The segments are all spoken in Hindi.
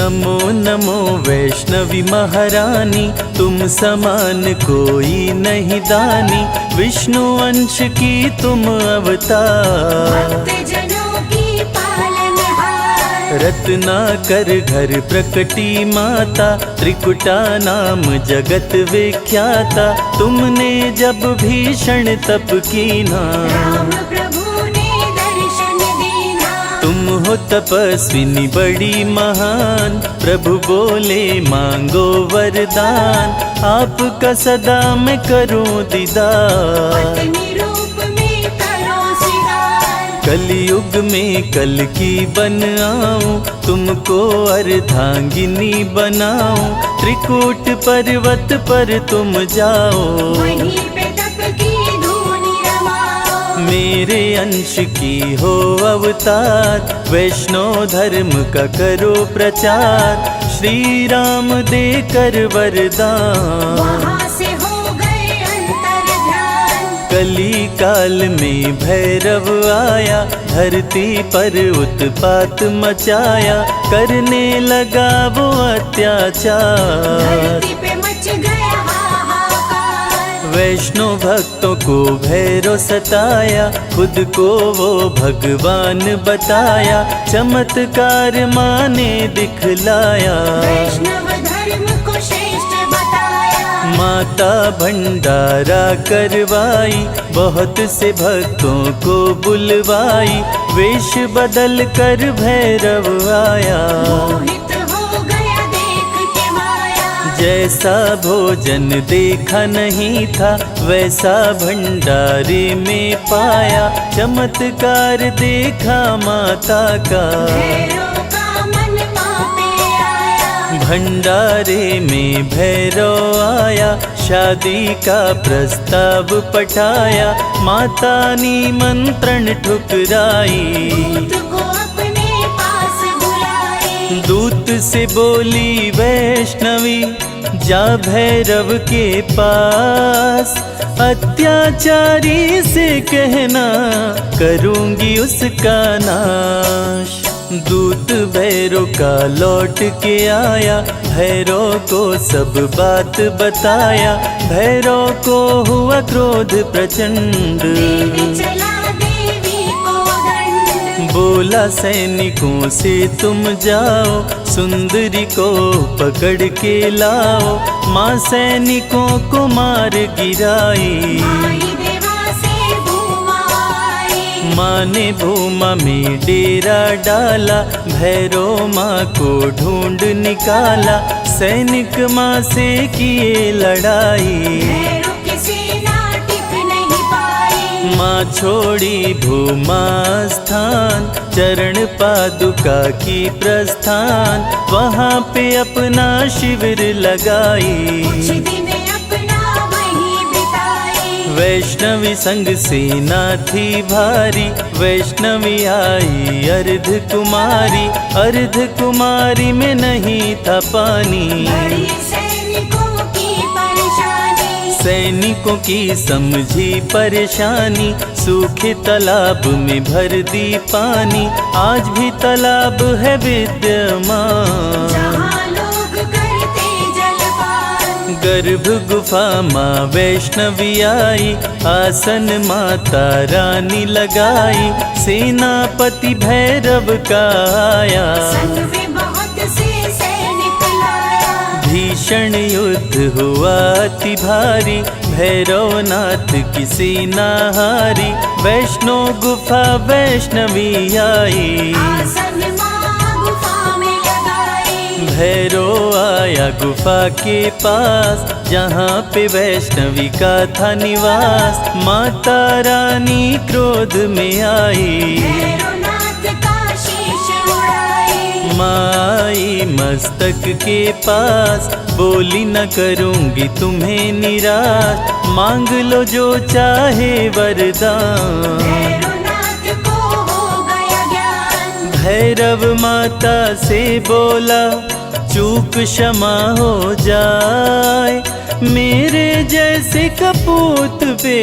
नमो नमो वैष्णवी महारानी, तुम समान कोई नहीं दानी। विष्णु अंश की तुम अवतार, भक्तजनों की पालनहार। रत्नाकर घर प्रकटी माता, त्रिकुटा नाम जगत विख्याता। तुमने जब भीषण तप कीना, राम प्रभु ने दर्शन दीना। तुम हो तपस्विनी बड़ी महान, प्रभु बोले मांगो वरदान। आपका सदा मैं करूं दीदार, पत्नी रूप में करो सिगार। कलयुग में कल की बन आऊं, तुमको अर्धांगिनी बनाऊं। त्रिकूट पर्वत पर तुम जाओ, वहीं पे तप की धूनी रमाओ। मेरे अंश की हो अवतार। वैष्णव धर्म का करो प्रचार, श्री राम देकर वरदान। वहाँ से हो गए अंतर ध्यान। कली काल में भैरव आया, धरती पर उत्पात मचाया। करने लगा वो अत्याचार, धरती पे मच गया हाहाकार। वैष्णव भक्तों को भैरव सताया। खुद को वो भगवान बताया, चमत्कार माने दिखलाया। वैष्णव धर्म को श्रेष्ठ बताया। माता भंडारा करवाई, बहुत से भक्तों को बुलवाई। वेश बदल कर भैरव आया, मोहित हो गया देख के माया। जैसा भोजन देखा नहीं था, वैसा भंडारे में पाया। चमत्कार देखा माता का, भैरव का मन माँ पे आया। भंडारे में भैरव आया। शादी का प्रस्ताव पठाया, माता निमंत्रण ठुकराई। दूत को अपने पास बुलाई। दूत से बोली वैष्णवी, जा भैरव के पास। अत्याचारी से कहना, करूंगी उसका नाश। दूत भैरव का लौट के आया, भैरव को सब बात बताया। भैरव को हुआ क्रोध प्रचंड, देने चला देवी को दंड। बोला सैनिकों से तुम जाओ, सुंदरी को पकड़ के लाओ। माँ सैनिकों को मार गिराई, आई देवा से भूमा आई। माँ ने भूमा में डेरा डाला। भैरव माँ को ढूंढ निकाला, सैनिक माँ से किए लड़ाई। भैरव की सेना टिक नहीं पाई। माँ छोड़ी भूमा स्थान, चरण पादुका की प्रस्थान। वहाँ पे अपना शिविर लगाई, कुछ दिन अपना वहीं बिताई। वैष्णवी संग सेना थी भारी। वैष्णवी आई अर्ध कुमारी, अर्ध कुमारी में नहीं था पानी। बड़ी सैनिकों की परेशानी, सैनिकों की समझी परेशानी। सूखे तालाब में भर दी पानी, आज भी तालाब है विद्यमान। जहाँ लोग करते जलपान। गर्भ गुफा माँ वैष्णवी आई, आसन माता रानी लगाई। सेनापति भैरव का आया, संग में बहुत से सैनिक लाया। भीषण युद्ध हुआ अति भारी। भैरवनाथ की सेना हारी, वैष्णो गुफा वैष्णवी आई। आसन माँ गुफा में लगाई। भैरव आया गुफा के पास, जहाँ पे वैष्णवी का था निवास। माता रानी क्रोध में आई, भैरवनाथ का शीश उड़ाई। माई मस्तक के पास, बोली न करूंगी तुम्हें निराश। मांग लो जो चाहे वरदान, भैरवनाथ को हो गया ज्ञान। भैरव माता से बोला, चूक क्षमा हो जाए। मेरे जैसे कपूत पे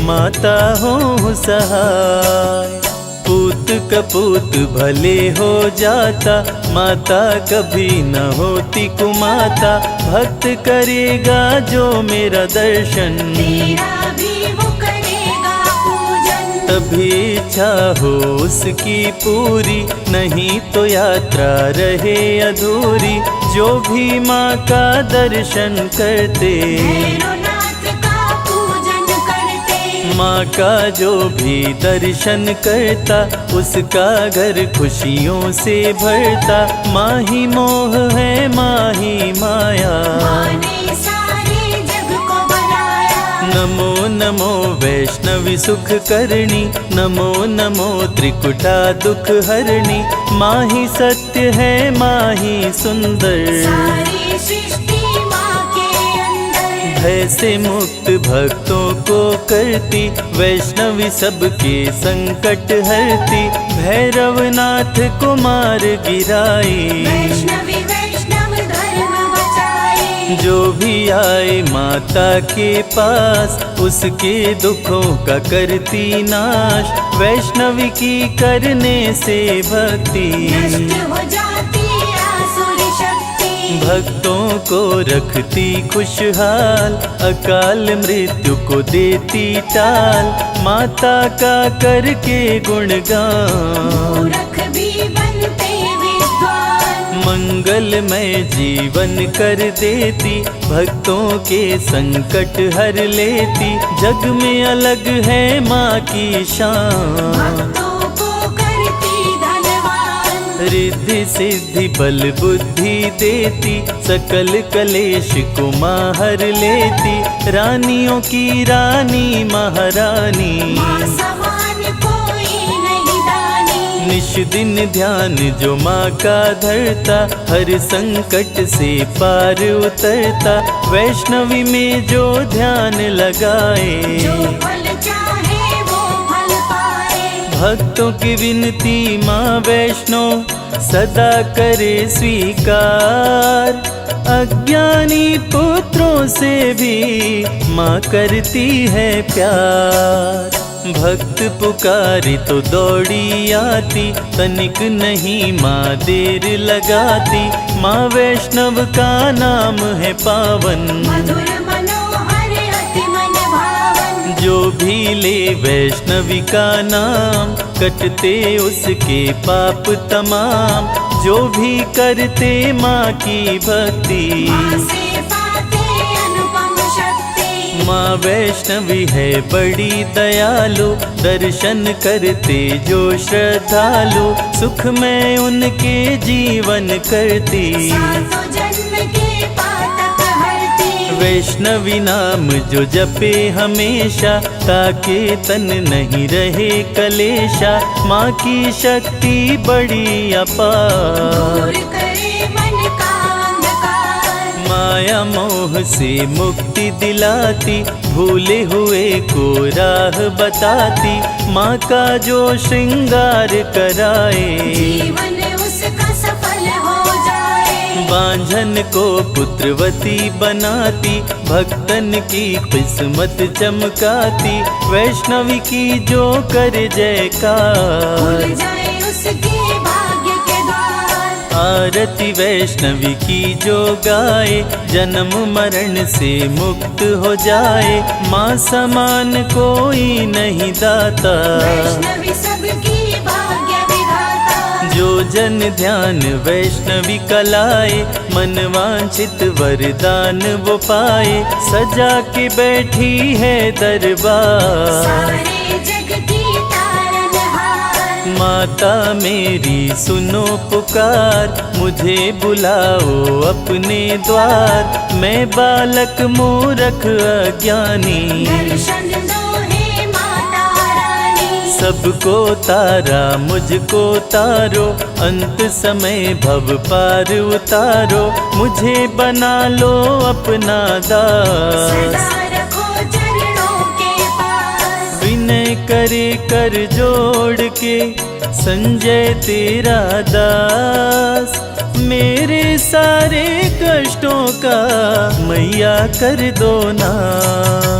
माता हो सहाय। पूत कपूत भले हो जाता, माता कभी न होती कुमाता, भक्त करेगा जो मेरा दर्शन, तेरा भी वो करेगा पूजन। तभी इच्छा हो उसकी पूरी, नहीं तो यात्रा रहे अधूरी। जो भी माँ का दर्शन करते, भैरवनाथ का पूजन करते, माँ का जो भी दर्शन करता, उसका घर खुशियों से भरता। माँ ही मोह है, माँ ही माया, माँ ने सारे जग को बनाया। नमो नमो वैष्णवी सुख करणी, नमो नमो त्रिकुटा दुख हरणी। माँ ही सत्य है, माँ ही सुंदर, सारी सृष्टि माँ के अंदर। भय से मुक्त भक्तों को करती, वैष्णवी सबके संकट हरती। भैरवनाथ को मार गिराई, वैष्णवी वैष्णव धर्म बचाए। जो भी आए माता के पास, उसके दुखों का करती नाश। वैष्णवी की करने से भक्ति, नष्ट हो जाती आसुर शक्ति। भक्तों को रखती खुशहाल, अकाल मृत्यु को देती टाल। माता का करके गुणगान, मूर्ख भी बनते विद्वान। मंगलमय जीवन कर देती, भक्तों के संकट हर लेती। जग में अलग है माँ की शान, भक्तों को करती धनवान। रिद्धि सिद्धि बल बुद्धि देती, सकल कलेश को माँ हर लेती। रानियों की रानी महारानी, माँ समान कोई नहीं दानी। निश दिन ध्यान जो माँ का धरता, हर संकट से पार उतरता। वैष्णवी में जो ध्यान लगाए, जो फल चाहे वो फल पाए। भक्तों की विनती माँ वैष्णो सदा करे स्वीकार। अज्ञानी पुत्रों से भी माँ करती है प्यार। भक्त पुकारी तो दौड़ी आती, तनिक नहीं माँ देर लगाती। माँ वैष्णव का नाम है पावन, मधुर मनोहर अति मन भावन। जो भी ले वैष्णवी का नाम, कटते उसके पाप तमाम। जो भी करते माँ की भक्ति, माँ से पाते अनुपम शक्ति। माँ वैष्णवी है बड़ी दयालु, दर्शन करते जो श्रद्धालु। सुख में उनके जीवन करती, सातों जन्म के पातक हरती। वैष्णवी नाम जो जपे हमेशा, ताके तन नहीं रहे कलेशा। माँ की शक्ति बड़ी अपार, दूर करे मन का अंधकार। माया मोह से मुक्ति दिलाती, भूले हुए को राह बताती। माँ का जो श्रृंगार कराए, जीवन उसका सफल हो जाए। बांझन को पुत्रवती बनाती, भक्तन की किस्मत चमकाती। वैष्णवी की जो कर जयकार, खुल जाए उसके भाग्य के द्वार। आरती वैष्णवी की जो गाए, जन्म मरण से मुक्त हो जाए। माँ समान कोई नहीं दाता, वैष्णवी सबकी भाग्य विधाता। जो जन ध्यान वैष्णवी कलाए, मन वांछित वरदान वो पाए। सजा के बैठी है दरबार, सारे जग की तारनहार। माता मेरी सुनो पुकार, मुझे बुलाओ अपने द्वार। मैं बालक मूरख अज्ञानी, दर्शन दो हे माता रानी। सबको तारा मुझको तारो, अंत समय भव पार उतारो। मुझे बना लो अपना दास, सदा रखो चरणों के पास। विनय करे कर जोड़ के, संजय तेरा दास। मेरे सारे कष्टों का मैया कर दो नाश।